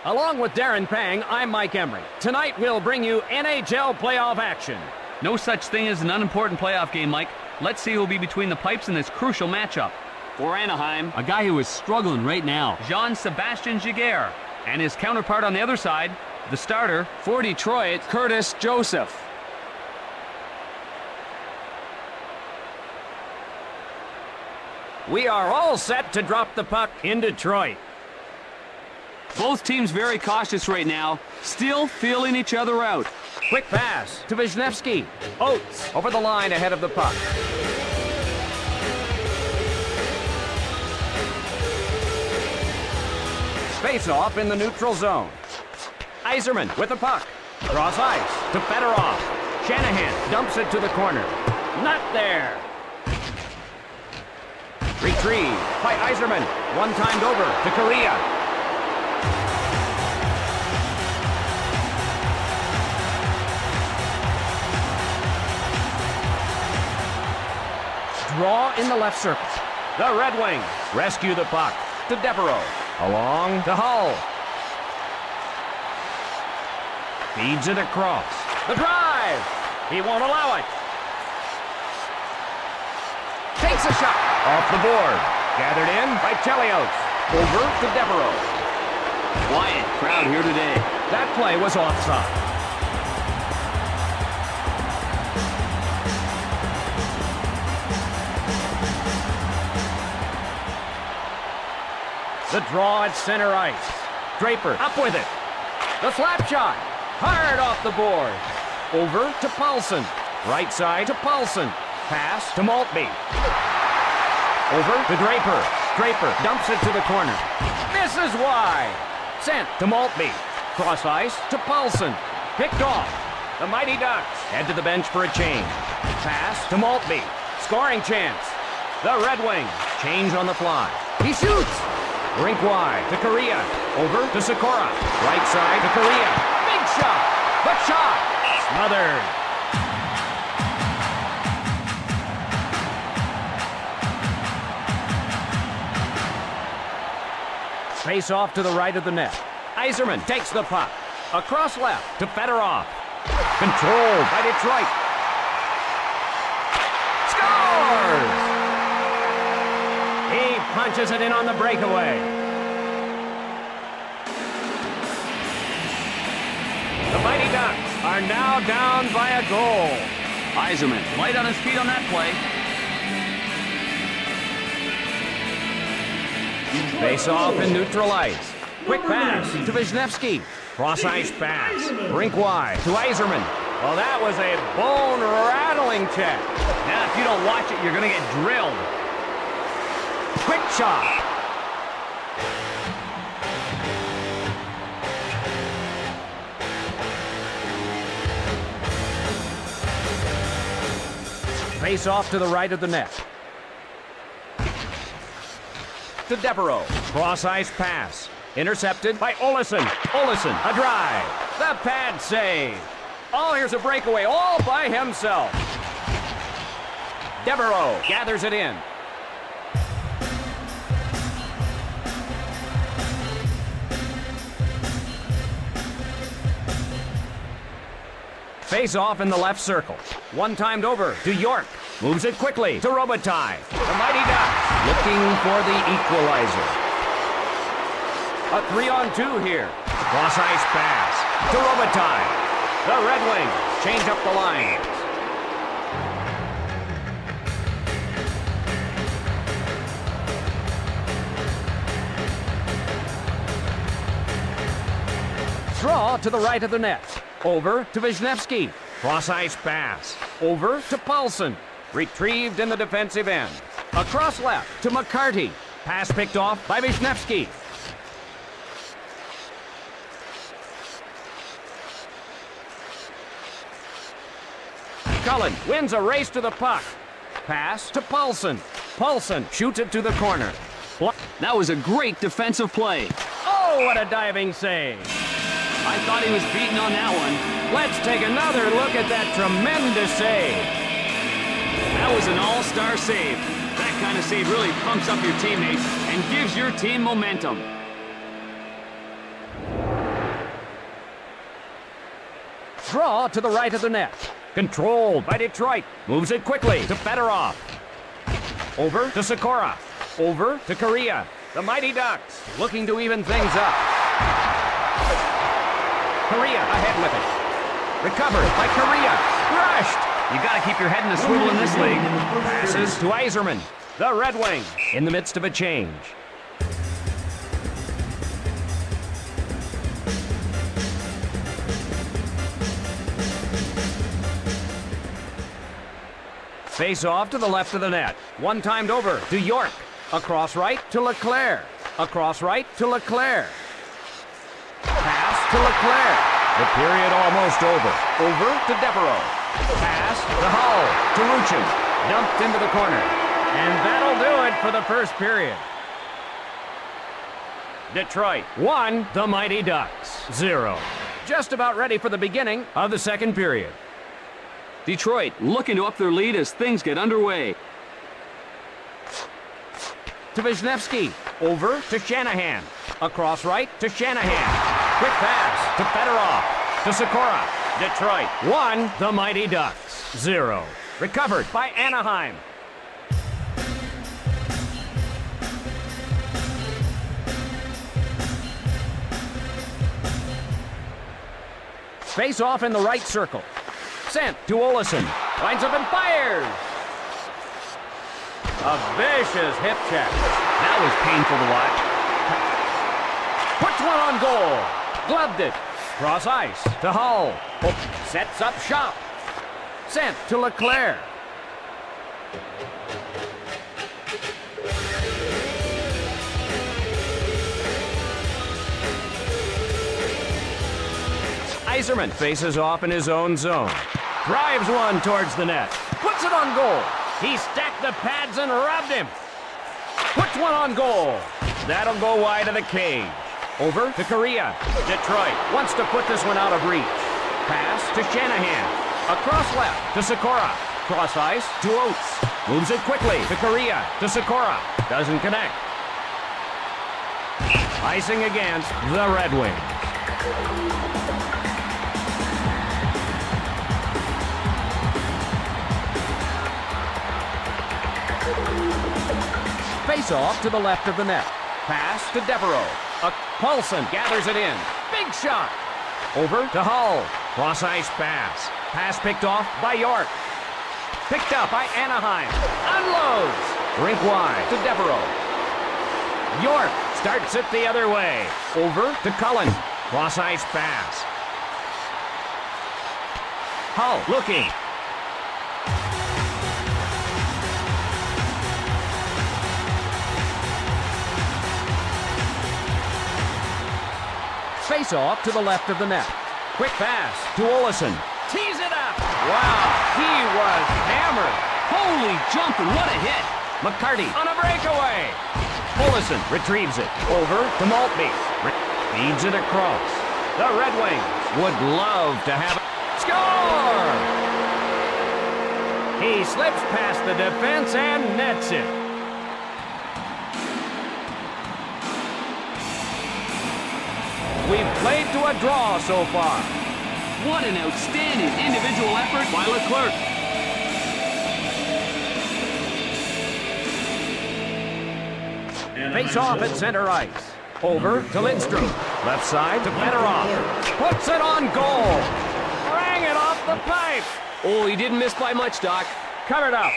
Along with Darren Pang, I'm Mike Emery. Tonight we'll bring you NHL playoff action. No such thing as an unimportant playoff game, Mike. Let's see who'll be between the pipes in this crucial matchup. For Anaheim, a guy who is struggling right now, Jean-Sebastien Giguère. And his counterpart on the other side, the starter, for Detroit, Curtis Joseph. We are all set to drop the puck in Detroit. Both teams very cautious right now, still feeling each other out. Quick pass to Wisniewski. Oates over the line ahead of the puck. Face-off in the neutral zone. Yzerman with the puck. Cross ice to Fedorov. Shanahan dumps it to the corner. Not there. Retrieved by Yzerman. One-timed over to Correa. Draw in the left circle. The Red Wings rescue the puck to Devereaux. Along to Hull. Feeds it across. The drive. He won't allow it. Takes a shot. Off the board. Gathered in by Chelios. Over to Devereaux. Quiet crowd here today. That play was offside. The draw at center ice. Draper up with it. The slap shot. Hard off the board. Over to Paulson. Right side to Paulson. Pass to Maltby. Over to Draper. Draper dumps it to the corner. Misses wide. Sent to Maltby. Cross ice to Paulson. Picked off. The Mighty Ducks head to the bench for a change. Pass to Maltby. Scoring chance. The Red Wings change on the fly. He shoots. Rink wide to Correa. Over to Sikora. Right side to Correa. Big shot. The shot. Smothered. Face off to the right of the net. Yzerman takes the puck. Across left to Fedorov. Controlled by Detroit. Scores! He punches it in on the breakaway. The Mighty Ducks are now down by a goal. Yzerman light on his feet on that play. Face off in neutral ice. Quick pass to Wisniewski. Cross ice pass. Rink wide to Yzerman. Well, that was a bone-rattling check. Now, if you don't watch it, you're going to get drilled. Quick shot. Face off to the right of the net. To Devereaux. Cross ice pass. Intercepted by Olesen. Olesen, a drive. The pad save. Oh, here's a breakaway all by himself. Devereaux gathers it in. Face off in the left circle. One-timed over to York. Moves it quickly to Robitaille. The Mighty Ducks looking for the equalizer. A 3-on-2 here. Cross ice pass to Robitaille. The Red Wings change up the lines. Draw to the right of the net. Over to Wisniewski. Cross ice pass. Over to Paulson. Retrieved in the defensive end. Across left to McCarty. Pass picked off by Wisniewski. Cullen wins a race to the puck. Pass to Paulson. Paulson shoots it to the corner. That was a great defensive play. Oh, what a diving save. I thought he was beaten on that one. Let's take another look at that tremendous save. That was an all-star save. That kind of save really pumps up your teammates and gives your team momentum. Draw to the right of the net. Controlled by Detroit. Moves it quickly to Fedorov. Over to Sikora. Over to Korea. The Mighty Ducks looking to even things up. Korea ahead with it. Recovered by Korea. Crushed. You got to keep your head in the swivel in this league. Passes to Yzerman. The Red Wings in the midst of a change. Face off to the left of the net. One timed over to York. Across right to Leclerc. Across right to Leclerc. Pass to Leclerc. The period almost over. Over to Devereaux. Pass to Hull. To Ruchin. Dumped into the corner. And that'll do it for the first period. Detroit 1, the Mighty Ducks 0. Just about ready for the beginning of the second period. Detroit looking to up their lead as things get underway. To Wisniewski. Over to Shanahan. Across right to Shanahan. Quick pass to Fedorov. To Sikora. Detroit 1, the Mighty Ducks 0. Recovered by Anaheim. Face off in the right circle. Sent to Olesen. Lines up and fires. A vicious hip check. That was painful to watch. Puts one on goal. Gloved it. Cross ice to Hull. Sets up shop. Sent to Leclerc. Yzerman faces off in his own zone. Drives one towards the net. Puts it on goal. He stacked the pads and rubbed him. Puts one on goal. That'll go wide of the cage. Over to Korea. Detroit wants to put this one out of reach. Pass to Shanahan. Across left to Sikora. Cross ice to Oates. Moves it quickly to Korea. To Sikora. Doesn't connect. Icing against the Red Wings. Face off to the left of the net. Pass to Devereaux. Paulson gathers it in. Big shot. Over to Hull. Cross ice pass. Pass picked off by York. Picked up by Anaheim. Unloads. Rink wide to Devereaux. York starts it the other way. Over to Cullen. Cross ice pass. Hull looking. Face off to the left of the net. Quick pass to Olesen. Tees it up. Wow, he was hammered. Holy jumping, what a hit. McCarty on a breakaway. Olesen retrieves it. Over to Maltby. Feeds it across. The Red Wings would love to have it. Score! He slips past the defense and nets it. We've played to a draw so far. What an outstanding individual effort by Leclerc. Face off at center ice. Over to Lindstrom. Left side to Fedorov. Puts it on goal. Rang it off the pipe. Oh, he didn't miss by much, Doc. Covered up.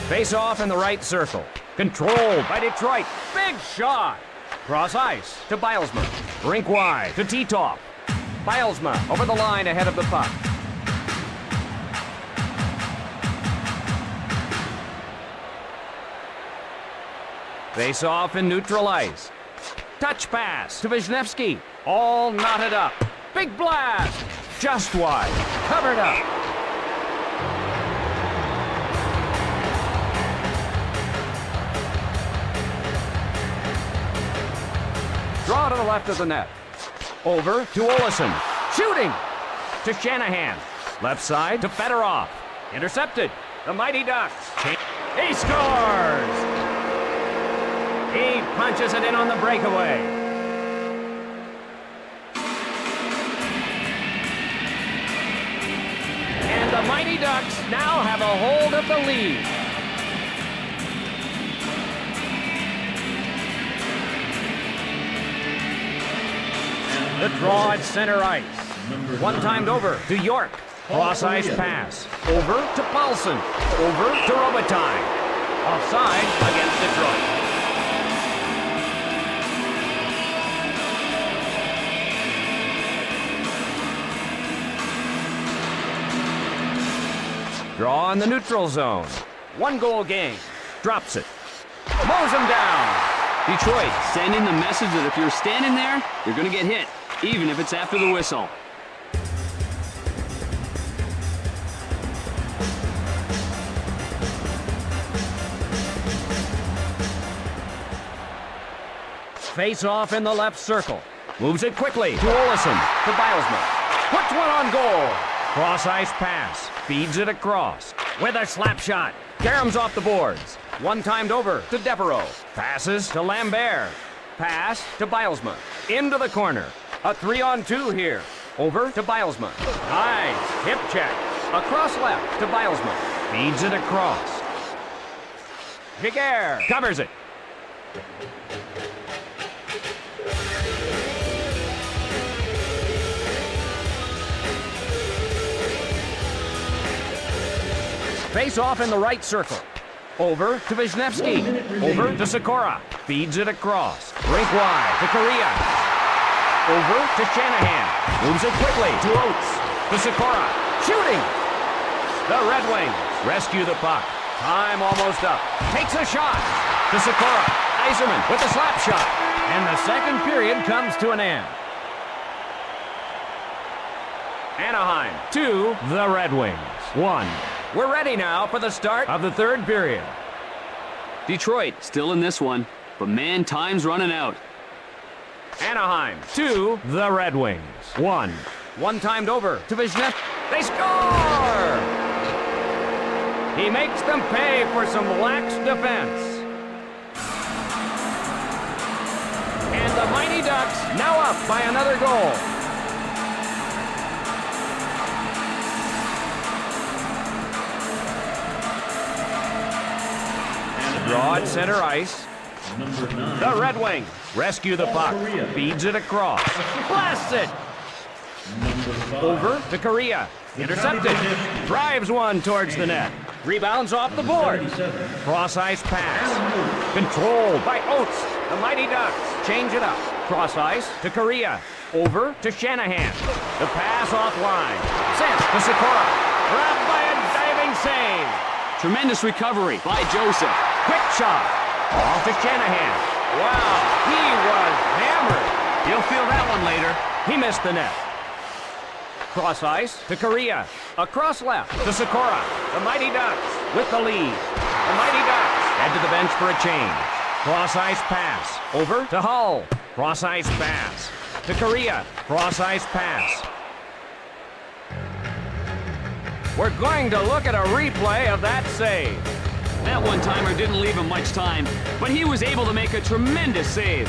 Face off in the right circle. Controlled by Detroit. Big shot. Cross ice to Bilesma. Rink wide to Titov. Bilesma over the line ahead of the puck. Face off in neutral ice. Touch pass to Wisniewski. All knotted up. Big blast. Just wide. Covered up. Draw to the left of the net. Over to Olesen. Shooting to Shanahan. Left side to Fedorov. Intercepted. The Mighty Ducks. He scores! He punches it in on the breakaway. And the Mighty Ducks now have a hold of the lead. The draw at center ice. One-timed over to York. Cross-ice pass. Over to Paulson. Over to Robitaille. Offside against Detroit. Draw in the neutral zone. 1-goal game. Drops it. Mows him down. Detroit sending the message that if you're standing there, you're going to get hit, even if it's after the whistle. Face off in the left circle. Moves it quickly to Olsen, to Bilesman. Puts one on goal. Cross-ice pass. Feeds it across. With a slap shot. Karam's off the boards. One-timed over to Devereaux. Passes to Lambert. Pass to Bilesman. Into the corner. A 3-on-2 here. Over to Bilesman. Nice. Hip check. Across left to Bilesman. Feeds it across. Giguère covers it. Face off in the right circle. Over to Wisniewski. Over to Sikora. Feeds it across. Rink wide to Correa. Over to Shanahan. Moves it quickly to Oates. To Sikora. Shooting. The Red Wings rescue the puck. Time almost up. Takes a shot. To Sikora. Yzerman with the slap shot. And the second period comes to an end. Anaheim 2, the Red Wings 1. We're ready now for the start of the third period. Detroit still in this one, but man, time's running out. Anaheim 2, the Red Wings 1. One-timed over to Wisniewski. They score! He makes them pay for some lax defense. And the Mighty Ducks now up by another goal. Draw at center ice. The Red Wings rescue the puck. Feeds it across. Blasts it. Over to Correa. Intercepted. Drives one towards the net. Rebounds off the board. Cross-ice pass. Controlled by Oates. The Mighty Ducks change it up. Cross-ice to Correa. Over to Shanahan. The pass offline. Sent to Sikora. Grabbed by a diving save. Tremendous recovery by Joseph. Quick shot. Off to Shanahan. Wow, he was hammered. You'll feel that one later. He missed the net. Cross ice to Correa. Across left to Sikora. The Mighty Ducks with the lead. The Mighty Ducks head to the bench for a change. Cross ice pass. Over to Hull. Cross ice pass. To Correa. Cross ice pass. We're going to look at a replay of that save. That one-timer didn't leave him much time, but he was able to make a tremendous save.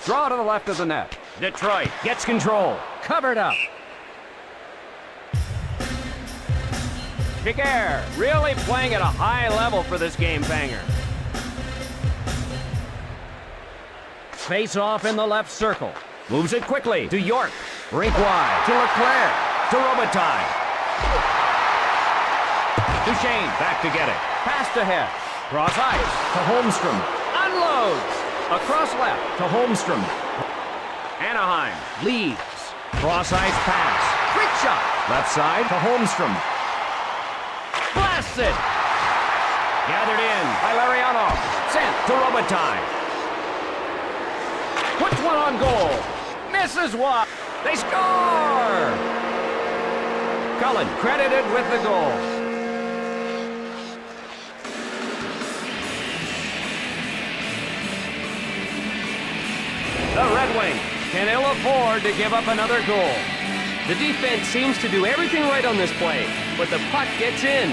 Draw to the left of the net. Detroit gets control. Covered up. Giguère really playing at a high level for this game banger. Face off in the left circle. Moves it quickly to York. Rink wide to Leclerc. To Robitaille. Duchesne back to get it. Passed ahead. Cross ice to Holmstrom. Unloads. Across left to Holmstrom. Anaheim leads. Cross ice pass. Quick shot. Left side to Holmstrom. Blasts it. Gathered in by Larionov. Sent to Robitaille. Puts one on goal. Misses one. They score! Cullen credited with the goal. The Red Wings can ill afford to give up another goal. The defense seems to do everything right on this play, but the puck gets in.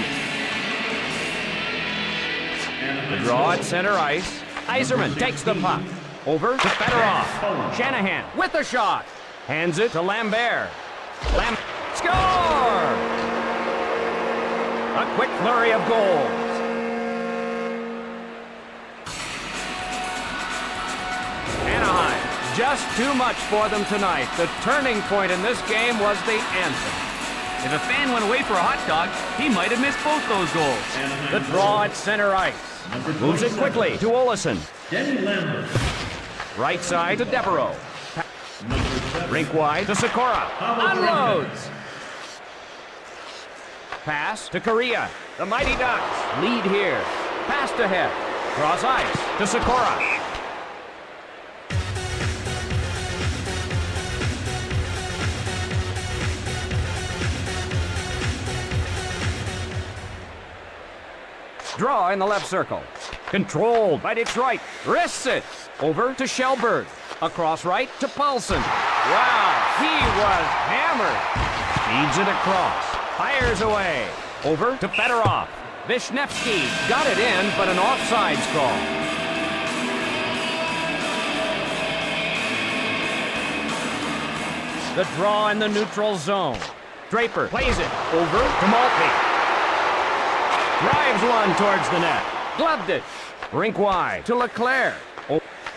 The draw at center ice. Iserman takes the puck. Over to Fedorov. Shanahan with the shot. Hands it to Lambert. Score! A quick flurry of goals. Anaheim, just too much for them tonight. The turning point in this game was the anthem. If a fan went away for a hot dog, he might have missed both those goals. The draw at center ice. Moves it quickly to Olesen. Right side to Devereaux. Rink wide to Sikora. Unloads. Pass to Korea. The Mighty Ducks lead here. Passed ahead. Cross ice to Sikora. Draw in the left circle. Controlled by Detroit. Wrists it. Over to Shelberg. Across right to Paulson. Wow, he was hammered. Feeds it across. Fires away. Over to Fedorov. Vishnevsky got it in, but an offsides call. The draw in the neutral zone. Draper plays it over to Maltby. Drives one towards the net. Gloved it. Rink wide to Leclerc.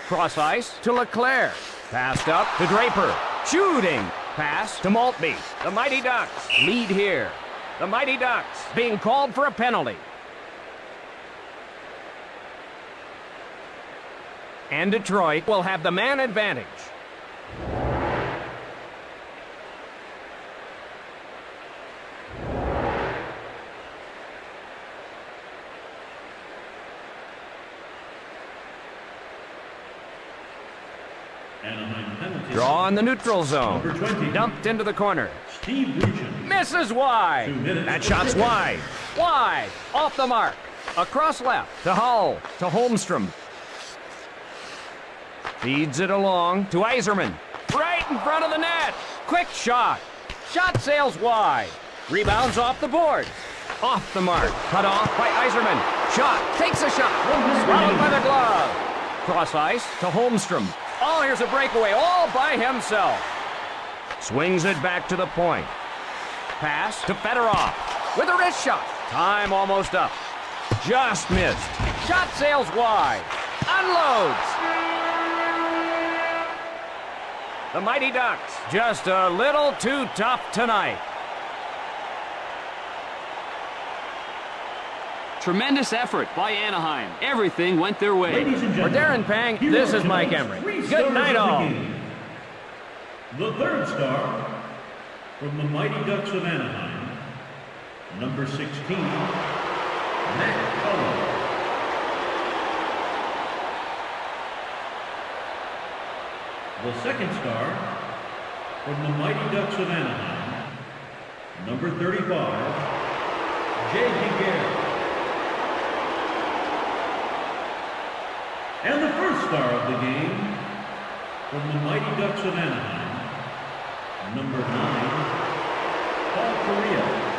Cross ice to Leclerc. Passed up to Draper. Shooting. Pass to Maltby. The Mighty Ducks lead here. The Mighty Ducks being called for a penalty. And Detroit will have the man advantage. Draw in the neutral zone. Dumped into the corner. Misses wide. That shot's wide. Wide. Off the mark. Across left to Hull. To Holmstrom. Feeds it along to Iserman. Right in front of the net. Quick shot. Shot sails wide. Rebounds off the board. Off the mark. Cut off by Iserman. Shot. Takes a shot. Swallowed by the glove. Cross ice to Holmstrom. Oh, here's a breakaway all by himself. Swings it back to the point. Pass to Fedorov with a wrist shot. Time almost up. Just missed. Shot sails wide. Unloads. The Mighty Ducks just a little too tough tonight. Tremendous effort by Anaheim. Everything went their way. For Darren Pang, this is Mike Emery. Good night, all. The third star from the Mighty Ducks of Anaheim, number 16, Matt Cullen. The second star from the Mighty Ducks of Anaheim, number 35, Jay Giguere. And the first star of the game from the Mighty Ducks of Anaheim, number 9, Paul Correa.